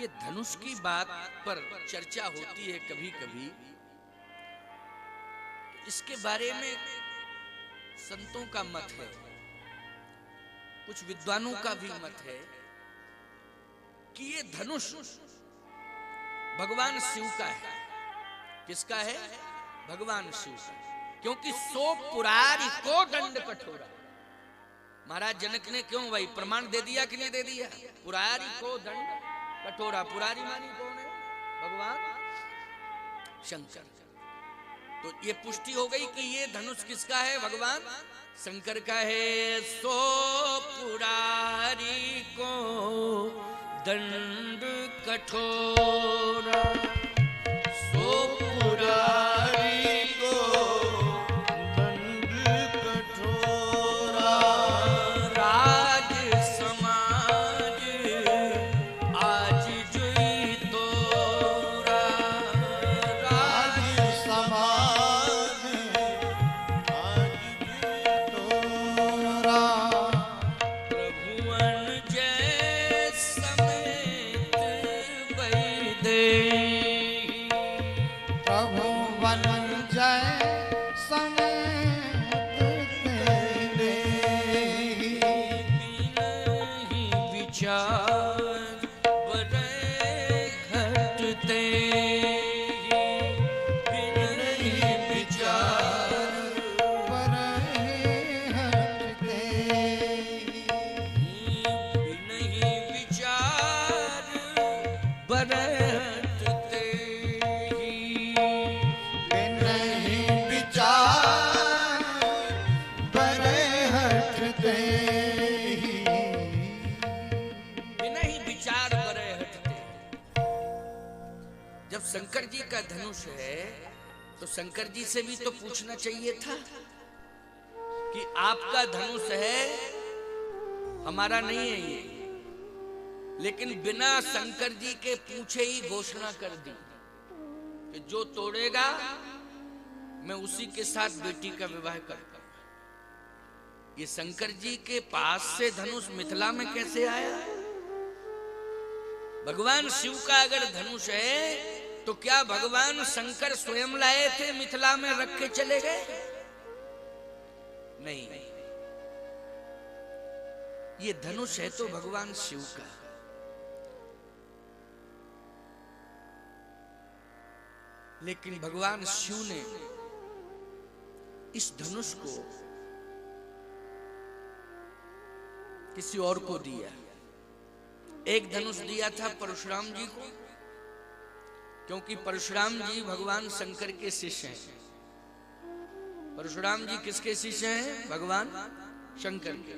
ये धनुष की बात पर चर्चा होती है कभी कभी। इसके बारे में संतों का मत है, कुछ विद्वानों का भी मत है कि ये धनुष भगवान शिव का है। किसका है? भगवान शिव का। क्योंकि सो पुरारी को दंड कठोरा। महाराज जनक ने क्यों भाई प्रमाण दे दिया कि नहीं दे दिया? पुरारी को दंड कठोरा। पुरारी मानी कौन है? भगवान शंकर। तो ये पुष्टि हो गई कि ये धनुष किसका है? भगवान शंकर का है। सो पुरारी को दंड कठोरा, सो पुरारी को दंड कठोरा। राज समाज आज जुई तोरा, राज समाज आज जुई तोरा। प्रभुवन जय समेत वैदेही, प्रभुवन जय समेत वैदेही। बिनहि विचार बरै हटते, बिनहि विचार बरै हटते। बिनहि विचार बरै हटते, बिनहि विचार बरै हटते। बिनहि विचार बरै हटते। जब शंकर जी का धनुष है तो शंकर जी से भी तो पूछना चाहिए था कि आपका धनुष है, हमारा नहीं है ये। लेकिन बिना शंकर जी के पूछे ही घोषणा कर दी कि जो तोड़ेगा मैं उसी के साथ बेटी का विवाह करूंगा। ये शंकर जी के पास से धनुष मिथिला में कैसे आया? भगवान शिव का अगर धनुष है तो क्या भगवान शंकर स्वयं लाए थे, मिथिला में रख के चले गए? नहीं, ये धनुष है तो भगवान शिव का। लेकिन भगवान शिव ने इस धनुष को किसी और को दिया। एक धनुष दिया था परशुराम जी को, क्योंकि परशुराम जी भगवान शंकर के शिष्य हैं। परशुराम जी किसके शिष्य हैं? भगवान शंकर के।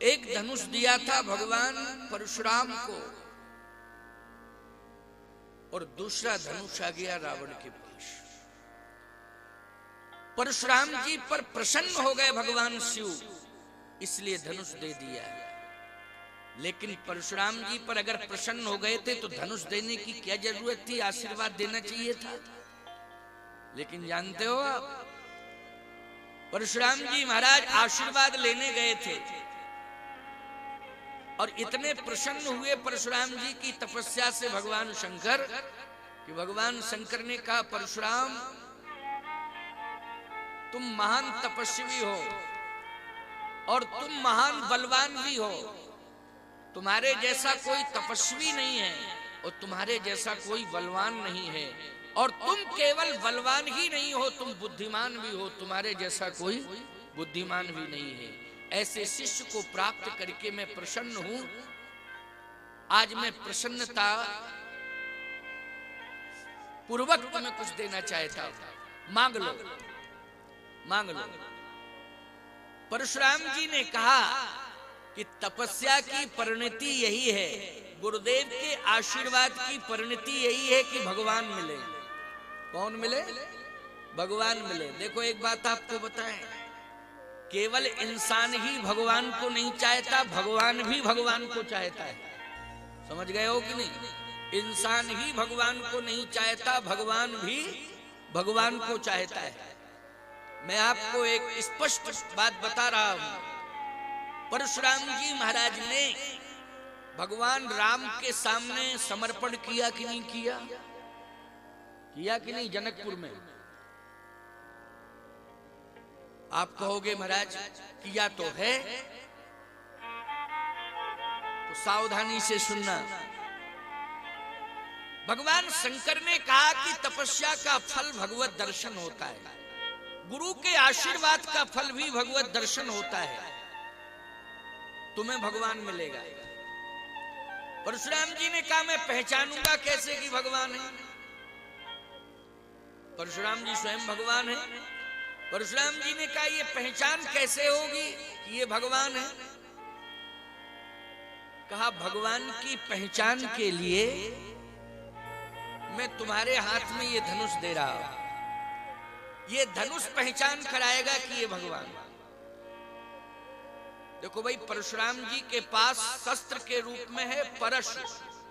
एक धनुष दिया था भगवान परशुराम को और दूसरा धनुष आ गया रावण के पास। परशुराम जी पर प्रसन्न हो गए भगवान शिव, इसलिए धनुष दे दिया। लेकिन परशुराम जी पर अगर प्रसन्न हो गए थे तो धनुष देने की क्या जरूरत थी? आशीर्वाद देना चाहिए था। लेकिन जानते हो आप, परशुराम जी महाराज आशीर्वाद लेने गए थे और इतने प्रसन्न हुए परशुराम जी की तपस्या से भगवान शंकर कि भगवान शंकर ने कहा, परशुराम तुम महान तपस्वी हो और तुम महान बलवान भी हो। तुम्हारे जैसा कोई तपस्वी नहीं है और तुम्हारे जैसा कोई बलवान नहीं है। और तुम केवल बलवान ही नहीं हो, तुम बुद्धिमान भी हो। तुम्हारे जैसा कोई बुद्धिमान भी नहीं है। ऐसे शिष्य को प्राप्त करके मैं प्रसन्न हूं। आज मैं प्रसन्नता पूर्वक तुम्हें कुछ देना चाहता हूं, मांग लो, मांग लो। परशुराम जी ने कहा कि तपस्या की परिणति यही है, गुरुदेव के आशीर्वाद की परिणति यही है कि भगवान मिले। कौन मिले? भगवान मिले। देखो एक बात आपको बताएं, केवल इंसान ही भगवान को नहीं चाहता, भगवान भी भगवान को चाहता है। समझ गए हो कि नहीं? इंसान ही भगवान को नहीं चाहता, भगवान भी भगवान को चाहता है। मैं आपको एक स्पष्ट बात बता रहा हूं। परशुराम जी महाराज ने भगवान राम के सामने समर्पण किया कि नहीं किया? किया कि नहीं? जनकपुर में आप कहोगे महाराज किया तो है, तो सावधानी से सुनना। भगवान शंकर ने कहा कि तपस्या का फल भगवत दर्शन होता है, गुरु के आशीर्वाद का फल भी भगवत दर्शन होता है, तुम्हें भगवान मिलेगा। परशुराम जी ने कहा मैं पहचानूंगा कैसे कि भगवान है? परशुराम जी स्वयं भगवान है। परशुराम जी ने कहा ये पहचान कैसे होगी कि ये भगवान है? कहा भगवान की पहचान के लिए मैं तुम्हारे हाथ में ये धनुष दे रहा हूं, ये धनुष पहचान कराएगा कि ये भगवान। देखो भाई, परशुराम जी के पास शस्त्र के रूप में है परशु।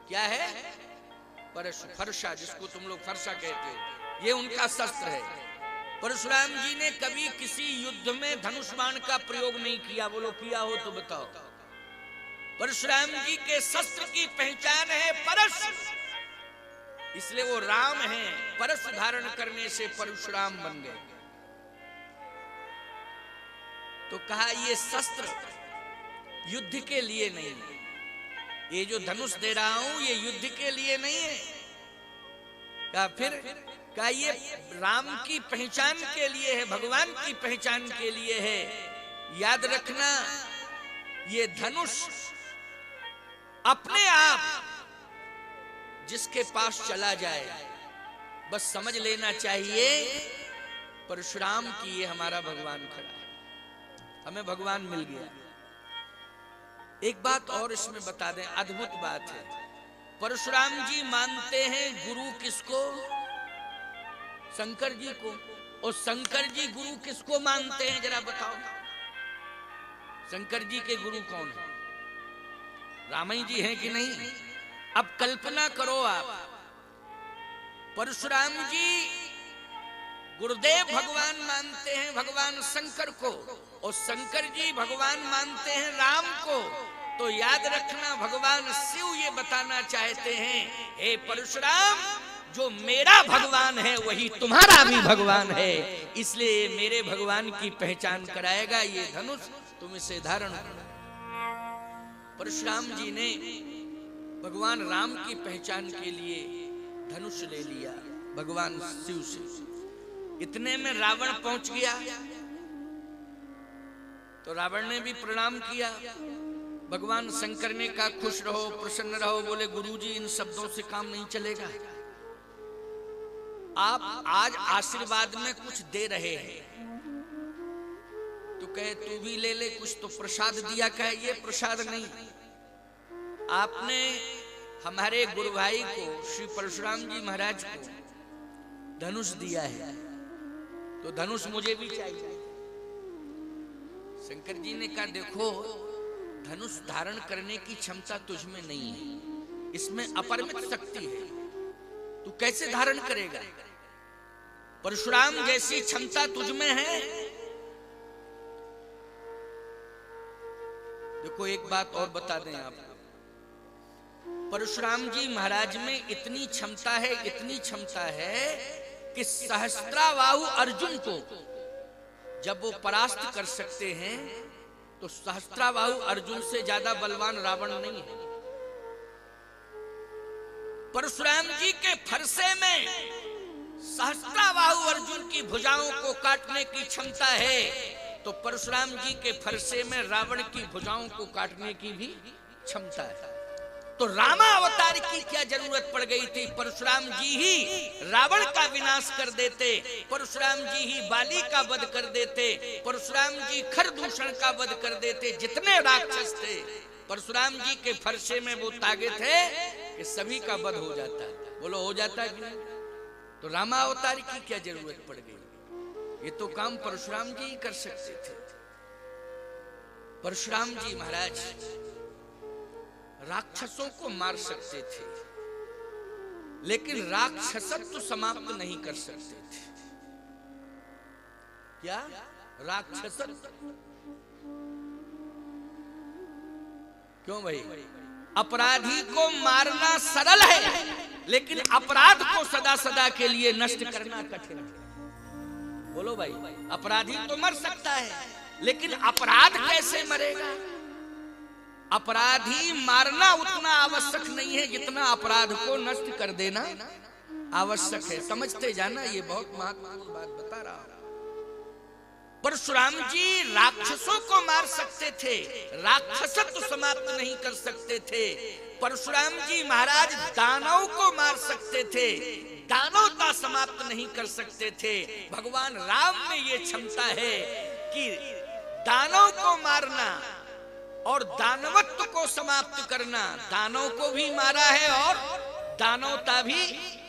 क्या है? परशु, फरसा, जिसको तुम लोग फरसा कहते हो, ये उनका शस्त्र है। परशुराम जी ने कभी किसी युद्ध में धनुष बाण का प्रयोग नहीं किया। बोलो किया हो तो बताओ। परशुराम जी के शस्त्र की पहचान है परशु, इसलिए वो राम हैं। परशु धारण करने से परशुराम बन गए। तो कहा ये शस्त्र युद्ध के लिए नहीं है, ये जो धनुष दे रहा हूं ये युद्ध के लिए नहीं है। कहा फिर? कहा ये राम की पहचान के लिए है, भगवान की पहचान के लिए है। याद रखना, ये धनुष अपने आप जिसके पास चला जाए बस समझ लेना चाहिए परशुराम की ये हमारा भगवान खड़ा है, हमें भगवान मिल गया। एक बात और इसमें बता दें, अद्भुत बात है। परशुराम जी मानते हैं गुरु किसको? शंकर जी को। और शंकर जी गुरु किसको मानते हैं जरा बताओ? शंकर जी के गुरु कौन है? रामाई जी हैं कि नहीं? अब कल्पना करो आप, परशुराम जी गुरुदेव भगवान मानते हैं भगवान शंकर को, और शंकर जी भगवान मानते हैं राम को। तो याद रखना, भगवान शिव ये बताना चाहते हैं, हे परशुराम, जो मेरा भगवान है वही तुम्हारा भी भगवान है, इसलिए मेरे भगवान की पहचान कराएगा ये धनुष, तुम इसे धारण करो। परशुराम जी ने भगवान राम की पहचान के लिए धनुष ले लिया भगवान शिव से। इतने में रावण पहुंच गया, तो रावण ने भी प्रणाम किया। भगवान शंकर ने कहा खुश रहो, प्रसन्न रहो। बोले गुरुजी, इन शब्दों से काम नहीं चलेगा। आप आज आशीर्वाद में कुछ दे रहे हैं, तो कहे तू भी ले ले कुछ, तो प्रसाद दिया। कहे ये प्रसाद नहीं, आपने हमारे गुरु भाई को, श्री परशुराम जी महाराज को धनुष दिया है, तो धनुष मुझे भी चाहिए। शंकर जी ने कहा देखो, धनुष धारण करने की क्षमता तुझमें नहीं है, इसमें अपरिमित शक्ति है, तू कैसे धारण करेगा? परशुराम जैसी क्षमता तुझमें है। देखो एक बात और बता दें आप, परशुराम जी महाराज में इतनी क्षमता है, इतनी क्षमता है कि सहस्त्राबाहु अर्जुन को जब वो परास्त कर सकते हैं, तो सहस्त्राबाहु अर्जुन से ज्यादा बलवान रावण नहीं है। परशुराम जी के फरसे में सहस्त्राबाहु अर्जुन की भुजाओं को काटने की क्षमता है, तो परशुराम जी के फरसे में रावण की भुजाओं को काटने की भी क्षमता है। तो रामा अवतार की क्या जरूरत पड़ गई थी? परशुराम जी ही रावण का विनाश कर देते, परशुराम जी ही बाली का वध कर देते, परशुराम जी खरदूषण का वध कर देते। जितने राक्षस थे परशुराम जी के फरसे में वो तागे थे कि सभी का वध हो जाता। बोलो हो जाता कि नहीं? तो रामा अवतार की क्या जरूरत पड़ गई? ये तो काम परशुराम जी ही कर सकते थे। परशुराम जी महाराज राक्षसों को मार सकते थे, लेकिन राक्षसत्व समाप्त नहीं कर सकते थे। क्या? राक्षसत्व। क्यों भाई? अपराधी को मारना सरल है, लेकिन अपराध को सदा सदा के लिए नष्ट करना कठिन है। बोलो भाई, अपराधी तो मर सकता है, लेकिन अपराध कैसे मरेगा? अपराधी मारना उतना आवश्यक नहीं है जितना अपराध को नष्ट कर देना आवश्यक है। समझते जाना, ये बहुत महत्वपूर्ण बात बता रहा हूं। परशुराम जी राक्षसों को मार सकते थे, राक्षसत्व समाप्त नहीं कर सकते थे। परशुराम जी महाराज दानव को मार सकते थे, दानवता समाप्त नहीं कर सकते थे। भगवान राम में ये क्षमता है कि दानव को मारना और दानवत्व को समाप्त करना। दानव को भी मारा है और दानवता भी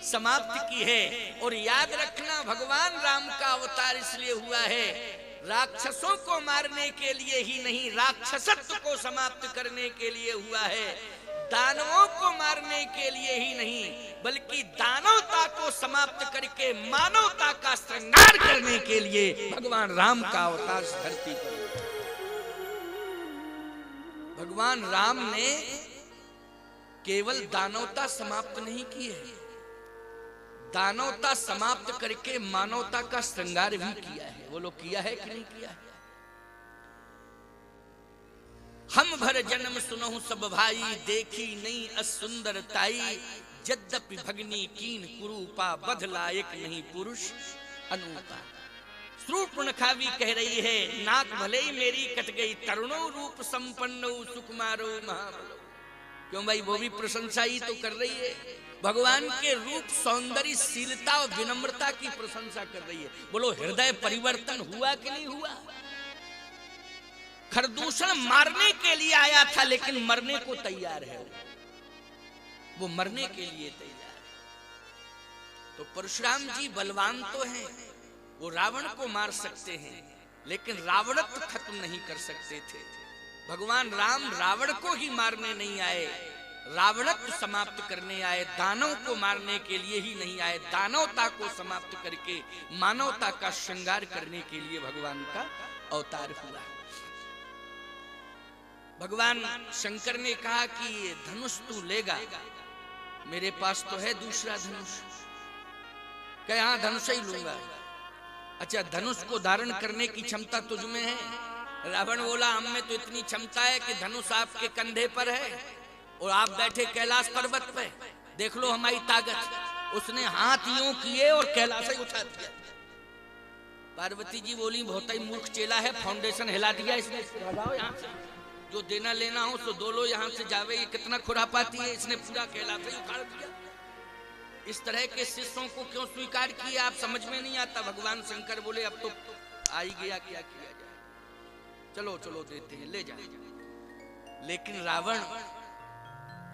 समाप्त की है। और याद रखना, भगवान राम का अवतार इसलिए हुआ है, राक्षसों को मारने के लिए ही नहीं, राक्षसत्व को समाप्त करने के लिए हुआ है। दानवों को मारने के लिए ही नहीं, बल्कि दानवता को समाप्त करके मानवता का श्रृंगार करने के लिए भगवान राम का अवतार धरती पर। भगवान राम ने केवल दानवता समाप्त नहीं की है, दानवता समाप्त करके मानवता का श्रृंगार भी किया है। वो लोग किया है कि नहीं किया है? हम भर जन्म सुनहु सब भाई, देखी नहीं असुंदर ताई, यद्यपि भगनी कीन कुरूपा, बध लायक नहीं पुरुष अनूपा। शूर्पणखा भी कह रही है, नाक भले ही मेरी कट गई, तरुणो रूप संपन्नो सुकुमारो महाबलो। क्यों भाई, वो भी प्रशंसा ही तो कर रही है। भगवान के रूप, सौंदर्य, शीलता और विनम्रता की प्रशंसा कर रही है। बोलो, हृदय परिवर्तन हुआ कि नहीं हुआ? खरदूषण मारने के लिए आया था, लेकिन मरने को तैयार है। वो मरने के लिए तैयार है। तो परशुराम जी बलवान तो हैं, वो रावण को मार सकते हैं, लेकिन रावणत्व खत्म नहीं कर सकते थे। भगवान राम रावण को ही मारने नहीं आए, रावणत्व समाप्त करने आए। दानव को मारने के लिए ही नहीं आए, दानवता को समाप्त करके मानवता का श्रृंगार करने के लिए भगवान का अवतार हुआ। भगवान शंकर ने कहा कि ये धनुष तू लेगा, मेरे पास तो है दूसरा धनुष। क्या हाँ, धनुष ही लूंगा। अच्छा, धनुष को धारण करने की क्षमता तुझ में है? रावण बोला, हम में तो इतनी क्षमता है कि धनुष आपके कंधे पर है और आप बैठे कैलाश पर्वत पे, देख लो हमारी ताकत। उसने हाथ यूं किए और कैलाश ही उठा दिया। पार्वती जी बोली, बहुत ही मूर्ख चेला है, फाउंडेशन हिला दिया इसने, यहाँ से जो देना लेना हो तो दो लो, यहाँ से जावे। ये कितना खुरापाती है, इसने पूरा कैलाश ही उखाड़ दिया। इस तरह के शिष्यों को क्यों स्वीकार किया, आप समझ में नहीं आता। भगवान शंकर बोले, अब तो आ ही गया, क्या किया जाए, चलो चलो देते हैं, ले जाए। लेकिन रावण,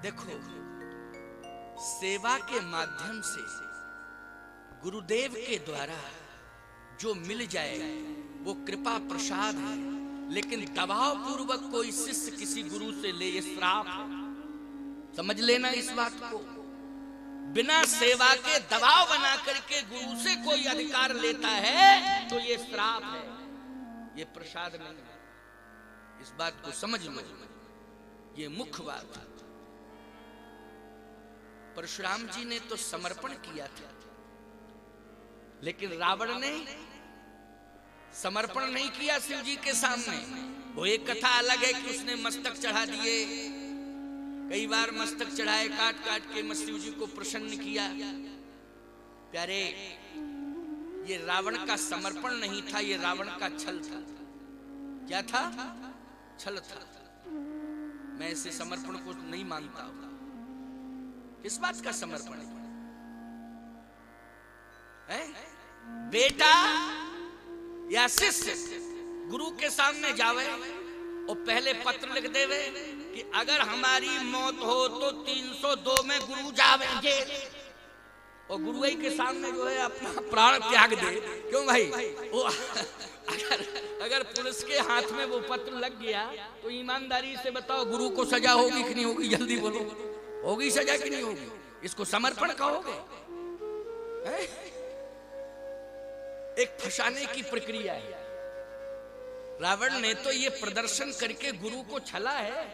देखो, सेवा के माध्यम से गुरुदेव के द्वारा जो मिल जाए वो कृपा प्रसाद है, लेकिन दबाव पूर्वक कोई शिष्य किसी गुरु से ले, ये श्राप है। समझ लेना इस बात को। बिना सेवा के दबाव बना करके गुरु से कोई अधिकार लेता है तो ये श्राप है, ये प्रसाद नहीं है। इस बात को समझ लो, ये मुख्य बात है। परशुराम जी ने तो समर्पण किया था, लेकिन रावण ने समर्पण नहीं किया शिव जी के सामने। वो एक कथा अलग है कि उसने मस्तक चढ़ा दिए, कई बार मस्तक चढ़ाए, काट काट के शिव जी को प्रसन्न किया। प्यारे, ये रावण का समर्पण नहीं था, ये रावण का छल था। क्या था? छल था। मैं इसे समर्पण को नहीं मानता हूं। किस बात का समर्पण है? बेटा या शिष्य गुरु के सामने जावे और पहले पत्र लिख देवे कि अगर हमारी मौत हो तो 302 में गुरु जावेंगे, और गुरु के सामने जो है अपना प्राण त्याग दे। क्यों भाई? वो अगर पुलिस के हाथ में वो पत्र लग गया तो ईमानदारी से बताओ, गुरु को सजा होगी कि नहीं होगी? जल्दी बोलो, होगी सजा कि नहीं होगी? इसको समर्पण कहोगे? एक फंसाने की प्रक्रिया है। रावण ने तो ये प्रदर्शन करके गुरु को छला है।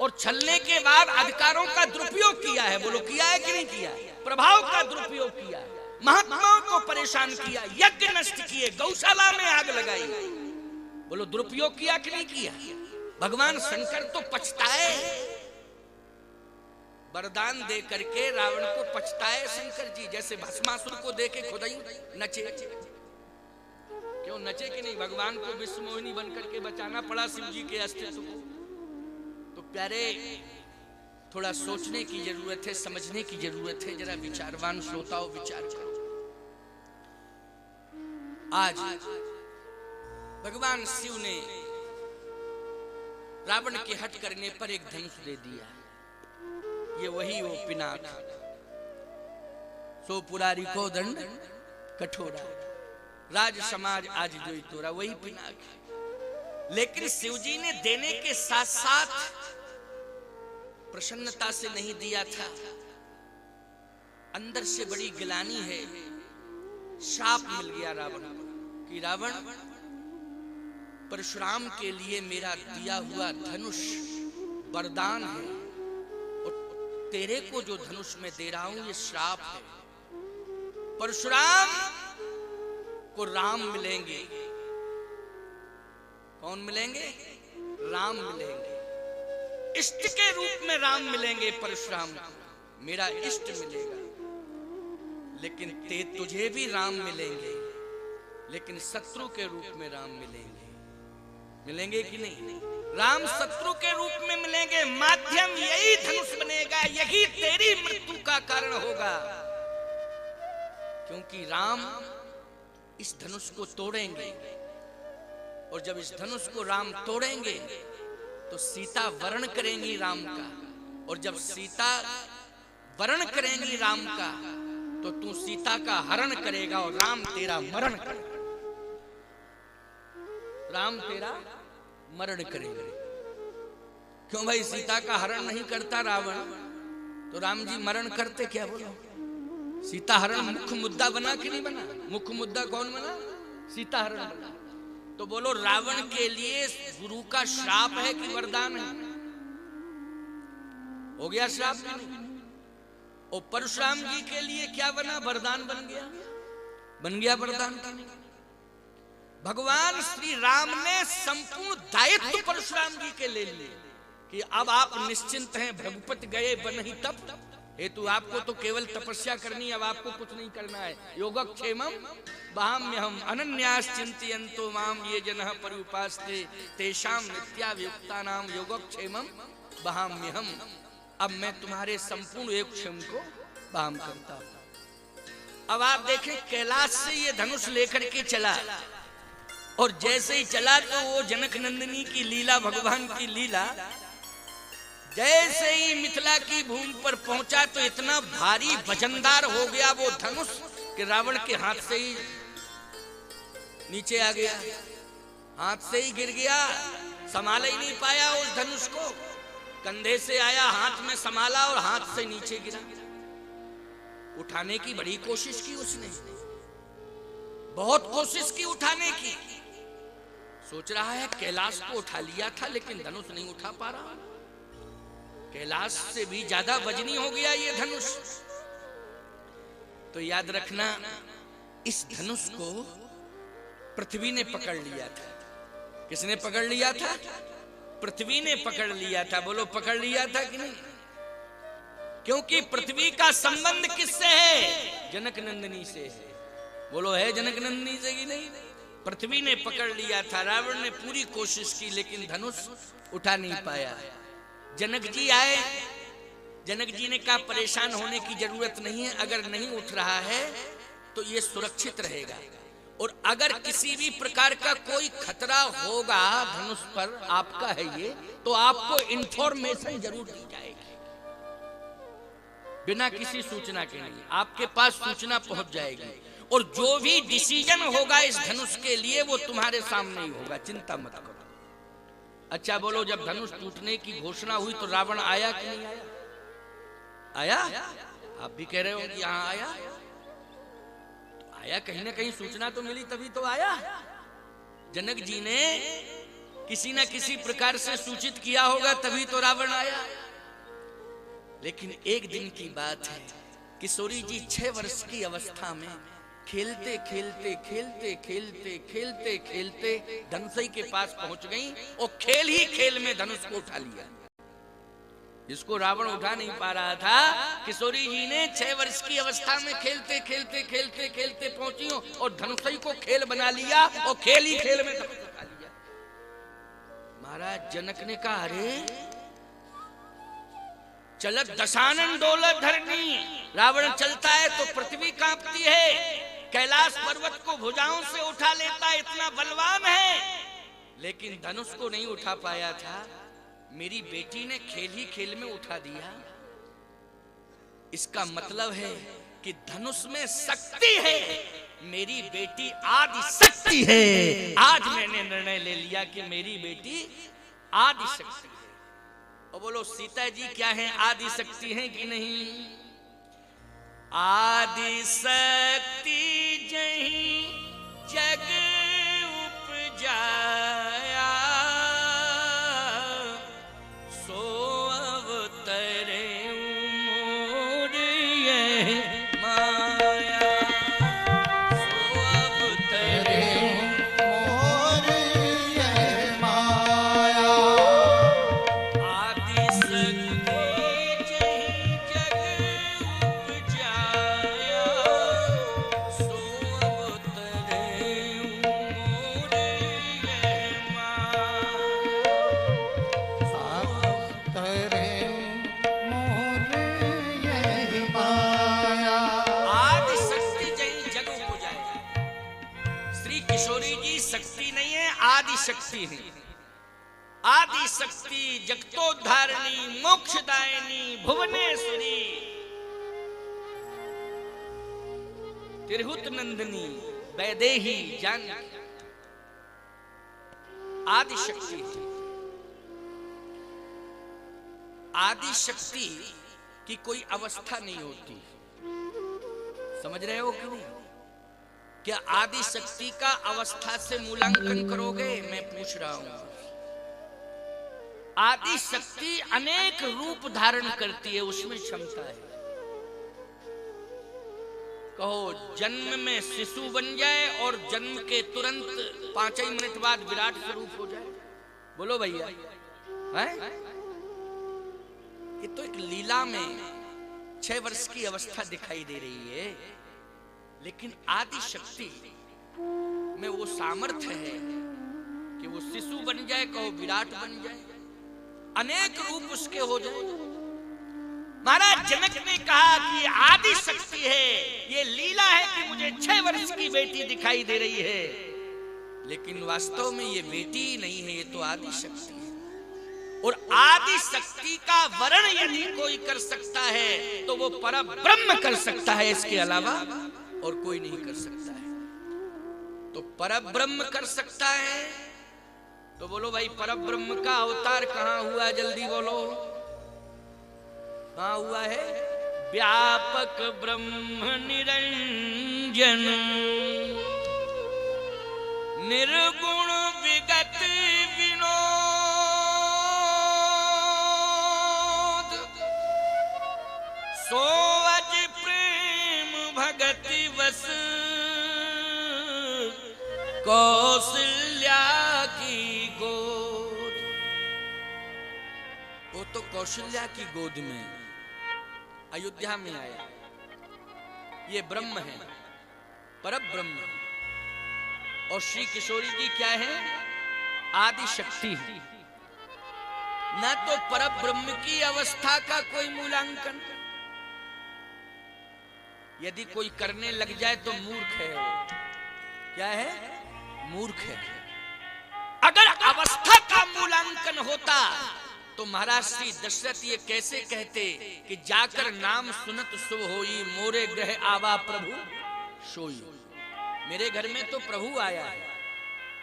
और छलने के बाद अधिकारों का दुरुपयोग किया है। बोलो किया है कि नहीं किया? प्रभाव का दुरुपयोग किया, महात्माओं को परेशान किया, यज्ञ नष्ट किए, गौशाला में आग लगाई। बोलो दुरुपयोग किया कि नहीं किया? भगवान शंकर तो पछताए, वरदान दे करके रावण को पछताए शंकर जी। जैसे भस्मासुर को देके खुदाई नचे, क्यों नचे कि नहीं? भगवान को विश्व मोहिनी बन करके बचाना पड़ा शिव जी के अस्तित्व को। तो प्यारे, थोड़ा सोचने की जरूरत है, समझने की जरूरत है। जरा विचारवान श्रोताओं विचार करो। आज भगवान शिव ने रावण के हट करने पर एक धनुष दे दिया। ये वही वो पिनाक, सो पुरारी को दंड कठोरा, राज समाज आज जोई तोरा, वही पिनाक है। लेकिन शिव जी ने देने के साथ साथ प्रसन्नता से नहीं दिया था, अंदर से बड़ी गिलानी है। शाप मिल गया रावण को कि रावण, परशुराम के लिए मेरा दिया हुआ धनुष वरदान है और तेरे को जो धनुष में दे रहा हूं ये श्राप है। परशुराम को राम मिलेंगे। कौन मिलेंगे? राम मिलेंगे। इष्ट के रूप में राम मिलेंगे परशुराम को, मेरा इष्ट मिलेगा। लेकिन तुझे भी राम मिलेंगे, लेकिन शत्रु के रूप में राम मिलेंगे। मिलेंगे कि नहीं? राम शत्रु के रूप में मिलेंगे। माध्यम यही धनुष बनेगा, यही तेरी मृत्यु का कारण होगा। क्योंकि राम इस धनुष को तोड़ेंगे, और जब इस धनुष को राम तोड़ेंगे तो सीता वरण करेंगी राम का, और जब सीता वरण करेंगी राम का तो तू सीता का हरण करेगा और राम तेरा मरण करेगा। राम तेरा मरण करेंगे। क्यों भाई? सीता का हरण नहीं करता रावण तो राम जी मरण करते क्या? बोलो, सीता हरण मुख्य मुद्दा बना कि नहीं बना? मुख्य मुद्दा कौन बना? सीता हरण बना। तो बोलो, रावण के लिए गुरु का श्राप है कि वरदान है? हो गया श्राप कि नहीं? और परशुराम जी के लिए क्या बना? वरदान बन गया। बन गया वरदान कि नहीं? भगवान श्री राम ने संपूर्ण दायित्व परशुराम जी के ले लिए कि अब आप निश्चिंत हैं, भगवत गए बन ही तप हेतु आपको तो केवल तपस्या करनी, अब आपको कुछ नहीं करना है। योगक्षेमम वहाम्यहम अनन्यास चिंतयन्तो माम ये जनः पर्युपास्ते तेषां नित्याभियुक्तानां योगक्षेमम वहाम्यहम। अब मैं तुम्हारे संपूर्ण योगक्षेम को वाहम करता हूं। अब आप देखें, कैलाश से ये धनुष लेकर के चला, और जैसे ही चला तो वो जनक नंदिनी की लीला, भगवान की लीला, जैसे ही मिथिला की भूमि पर पहुंचा तो इतना भारी वजनदार हो गया वो धनुष कि रावण के हाथ से ही नीचे आ गया, हाथ से ही गिर गया। संभाल ही नहीं पाया उस धनुष को। कंधे से आया, हाथ में संभाला और हाथ से नीचे गिरा। उठाने की बड़ी कोशिश की उसने, बहुत कोशिश की उठाने की। सोच रहा है कैलाश को उठा लिया था, लेकिन धनुष नहीं उठा पा रहा। कैलाश से भी ज्यादा वजनी हो गया ये धनुष। तो याद रखना, इस धनुष को पृथ्वी ने पकड़ लिया था। किसने पकड़ लिया था? पृथ्वी ने पकड़ लिया था। बोलो, पकड़ लिया था कि नहीं? क्योंकि पृथ्वी का संबंध किससे है? जनक नंदिनी से है। बोलो, है जनक नंदिनी से कि नहीं? पृथ्वी ने पकड़ लिया था। रावण ने पूरी कोशिश की, लेकिन धनुष उठा नहीं पाया। जनक जी आए, जनक जी ने कहा परेशान होने की जरूरत नहीं है, अगर नहीं उठ रहा है तो ये सुरक्षित रहेगा, और अगर किसी भी प्रकार का कोई खतरा होगा धनुष पर, आपका है ये, तो आपको इंफॉर्मेशन जरूर दी जाएगी। बिना किसी सूचना के नहीं, आपके पास सूचना पहुंच जाएगी, और जो भी डिसीजन होगा इस धनुष के लिए वो तुम्हारे सामने ही होगा, चिंता मत करो। अच्छा बोलो, जब धनुष टूटने की घोषणा हुई तो रावण आया कि नहीं आया? आया? आप भी कह रहे हो कि यहाँ आया, तो आया, कहीं ना कहीं सूचना तो मिली तभी तो आया। जनक जी ने किसी न किसी प्रकार से सूचित किया होगा, तभी तो रावण आया। लेकिन एक दिन की बात है, किशोरी जी 6 वर्ष की अवस्था में खेलते खेलते खेलते खेलते खेलते खेलते धनुषई के पास पहुंच गई और खेल ही खेल में धनुष को उठा लिया। जिसको रावण उठा नहीं पा रहा था, किशोरी जी ने 6 वर्ष की अवस्था में खेलते खेलते खेलते खेलते पहुंची और धनुषई को खेल बना लिया और खेल ही खेल में धनुष उठा लिया। महाराज जनक ने कहा, अरे चलत दशानन डोलत धरनी, रावण चलता है तो पृथ्वी कांपती है, कैलाश पर्वत को भुजाओं से उठा लेता है, इतना बलवान है, लेकिन धनुष को नहीं उठा पाया था। मेरी बेटी ने खेल ही खेल में उठा दिया। इसका मतलब है कि धनुष में शक्ति है, मेरी बेटी आदि शक्ति है। आज मैंने निर्णय ले लिया कि मेरी बेटी आदि शक्ति है। और बोलो सीता जी क्या है, आदि शक्ति है कि नहीं? आदि शक्ति जहीं जग उपजाया, सो अवतरे मोर ये माया, सो अवतरे मोर ये माया। आदि शक्ति जहीं जग उपजाया, सो अवतरे मोर ये माया। आदि शक्ति जहीं जग उपजाया। श्री किशोरी जी शक्ति नहीं है, आदि शक्ति है। आदि शक्ति जगतोद्धारिणी मोक्षदायिनी भुवनेश्वरी तिरहुत नंदिनी वैदेही जानकी आदि शक्ति है। आदि शक्ति की कोई अवस्था नहीं होती, समझ रहे हो कि नहीं? क्या आदि शक्ति का अवस्था से मूल्यांकन करोगे? मैं पूछ रहा हूं। आदि शक्ति अनेक रूप धारण करती है, उसमें क्षमता है। कहो जन्म में शिशु बन जाए और जन्म के तुरंत 5 ही मिनट बाद विराट स्वरूप हो जाए। बोलो भैया, है? ये तो एक लीला में 6 वर्ष की अवस्था दिखाई दे रही है, लेकिन आदि शक्ति में वो सामर्थ्य है कि वो शिशु बन जाए, कहो विराट बन जाए, अनेक रूप उसके हो जाए। महाराज जनक ने कहा कि आदि शक्ति है, ये लीला है कि मुझे 6 वर्ष की बेटी दिखाई दे रही है, लेकिन वास्तव में ये बेटी नहीं है, ये तो आदि शक्ति है। और आदि शक्ति का वर्णन यदि कोई कर सकता है तो वो परब्रह्म कर सकता है, इसके अलावा और कोई नहीं कर सकता है। तो परब्रह्म कर सकता है, तो बोलो भाई परब्रह्म का अवतार कहां हुआ? जल्दी बोलो, कहां हुआ है? व्यापक ब्रह्म निरंजन निर्गुण विगत विनोद, सो अज प्रेम भगति वस कौशल्या की गोद। वो तो कौशल्या की गोद में अयोध्या में आया। ये ब्रह्म है, परब्रह्म है। और श्री किशोरी जी क्या है? आदि शक्ति है। न तो परब्रह्म की अवस्था का कोई मूल्यांकन, यदि कोई करने लग जाए तो मूर्ख है। क्या है? मूर्ख है। अगर अवस्था का मूल्यांकन होता तो महाराज श्री दशरथ ये कैसे कहते कि जाकर नाम सुनत शुभ होई, मोरे ग्रह आवा प्रभु सोई। मेरे घर में तो प्रभु आया है,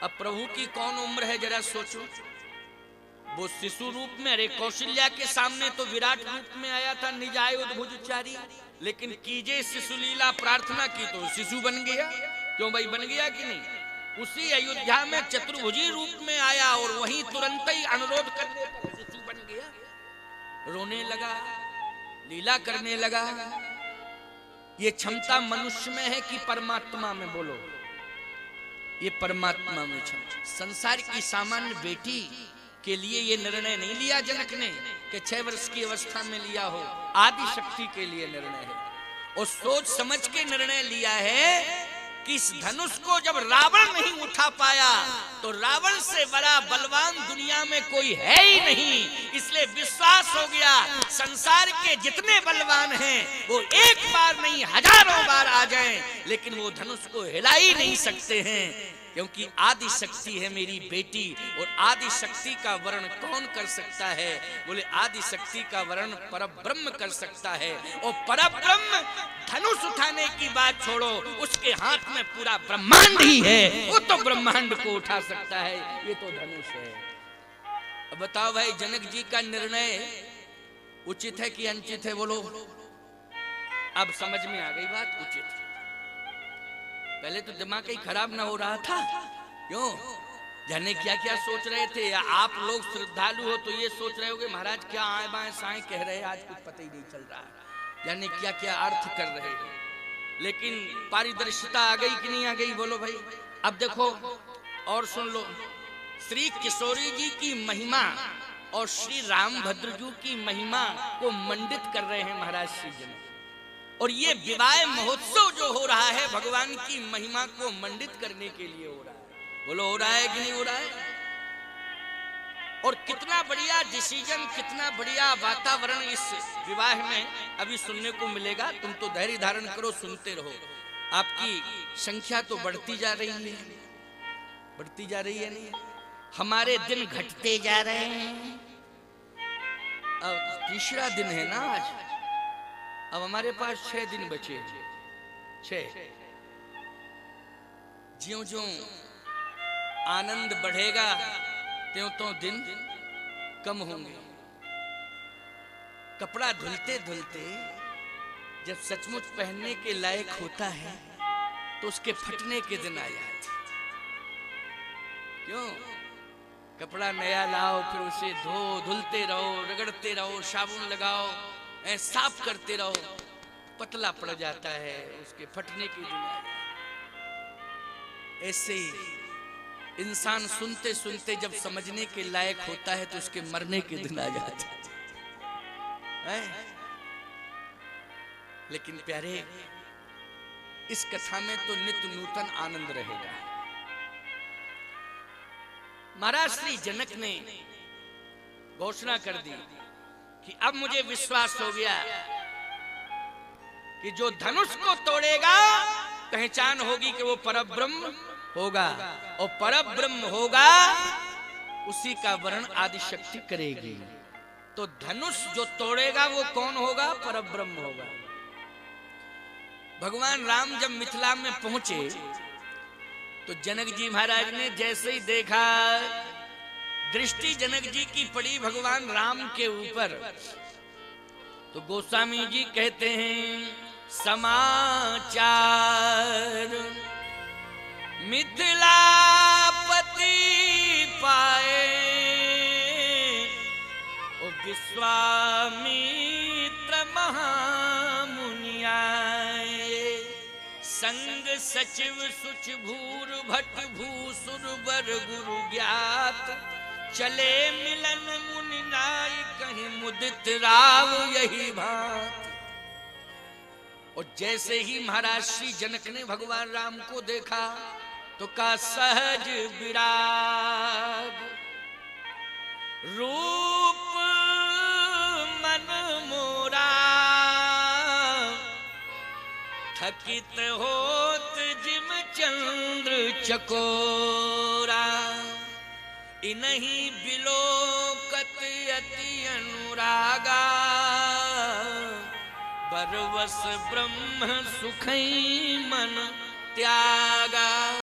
अब प्रभु की कौन उम्र है जरा सोचो। वो शिशु रूप में, अरे कौशल्या के सामने तो विराट रूप में आया था, निजायुधभुजचारी, लेकिन कीजे शिशु लीला प्रार्थना की तो शिशु बन गया। क्यों भाई, बन गया कि नहीं? उसी अयोध्या में चतुर्भुजी रूप में आया और वहीं तुरंत ही अनुरोध करने पर शिशु बन गया, रोने लगा, लीला करने लगा। ये क्षमता मनुष्य में है कि परमात्मा में? बोलो, ये परमात्मा में क्षमता। संसार की सामान्य बेटी के लिए ये निर्णय नहीं लिया जनक ने कि 6 वर्ष की अवस्था में लिया हो, आदि शक्ति के लिए निर्णय है। और सोच समझ के निर्णय लिया है कि इस धनुष को जब रावण नहीं उठा पाया तो रावण से बड़ा बलवान दुनिया में कोई है ही नहीं। इसलिए विश्वास हो गया संसार के जितने बलवान हैं वो एक बार नहीं हजारों बार आ जाएं, लेकिन वो धनुष को हिला ही नहीं सकते हैं, क्योंकि आदि शक्ति है मेरी बेटी। और आदि शक्ति का वर्ण कौन कर सकता है? बोले आदि शक्ति का वर्ण परब्रह्म कर सकता है। और परब्रह्म धनुष उठाने की बात छोड़ो, उसके हाथ में पूरा ब्रह्मांड ही है, वो तो ब्रह्मांड को उठा सकता है, ये तो धनुष है। अब बताओ भाई, जनक जी का निर्णय उचित है कि अनुचित है? बोलो, अब समझ में आ गई बात, उचित है। पहले तो दिमाग ही खराब ना हो रहा था, क्यों? जाने क्या क्या सोच रहे थे। या आप लोग श्रद्धालु हो तो ये सोच रहे होगे महाराज क्या आए बाएं साएं कह रहे हैं, आज कुछ पता ही नहीं चल रहा है, जाने क्या क्या अर्थ कर रहे हैं। लेकिन पारदर्शिता आ गई कि नहीं आ गई? बोलो भाई। अब देखो और सुन लो, श्री किशोरी जी की महिमा और श्री रामभद्र जी की महिमा को मंडित कर रहे हैं महाराज श्री जनक। और ये विवाह महोत्सव जो हो रहा है भगवान की महिमा को मंडित करने के लिए हो रहा है। बोलो, हो रहा है कि नहीं हो रहा है? और कितना बढ़िया डिसीजन, कितना बढ़िया वातावरण इस विवाह में अभी सुनने को मिलेगा। तुम तो धैर्य धारण करो, सुनते रहो। आपकी संख्या तो बढ़ती जा रही है, बढ़ती जा रही है नहीं, हमारे दिन घटते जा रहे हैं। अब तीसरा दिन है ना आज, अब हमारे पास 6 दिन बचे, 6। ज्यों ज्यों आनंद बढ़ेगा त्यों त्यों दिन कम होंगे। कपड़ा धुलते धुलते जब सचमुच पहनने के लायक होता है तो उसके फटने के दिन आ जाते। क्यों? कपड़ा नया लाओ, फिर उसे धुलते रहो, रगड़ते रहो, साबुन लगाओ, साफ करते रहो, पतला पड़ जाता है, उसके फटने की दिन आ जाती। ऐसे ही इंसान सुनते सुनते जब समझने के लायक होता है तो उसके मरने के दिन आ जाते हैं। लेकिन प्यारे, इस कथा में तो नित्य नूतन आनंद रहेगा। महाराज श्री जनक ने घोषणा कर दी कि अब मुझे विश्वास हो गया कि जो धनुष को तोड़ेगा पहचान होगी कि वो परब्रह्म होगा, और परब्रह्म होगा उसी का वर्ण आदि शक्ति करेगी। तो धनुष जो तोड़ेगा वो कौन होगा? परब्रह्म होगा। भगवान राम जब मिथिला में पहुंचे तो जनक जी महाराज ने जैसे ही देखा, दृष्टि जनक जी की पड़ी भगवान राम के ऊपर, तो गोस्वामी जी कहते हैं समाचार मिथिलापति पाए, ओ विश्वामित्र महामुनि आए, संग सचिव सुच भूर भट भूसुर बर गुरु ज्ञात, चले मिलन मुनि नाय कहीं मुदित राव यही बात। और जैसे ही महाराज श्री जनक ने भगवान राम को देखा तो का सहज विराग, रूप मन मोरा, थकित होत जिम चंद्र चकोरा, इनहि बिलोकत अति अनुरागा, बरवस ब्रह्म सुखई मन त्यागा।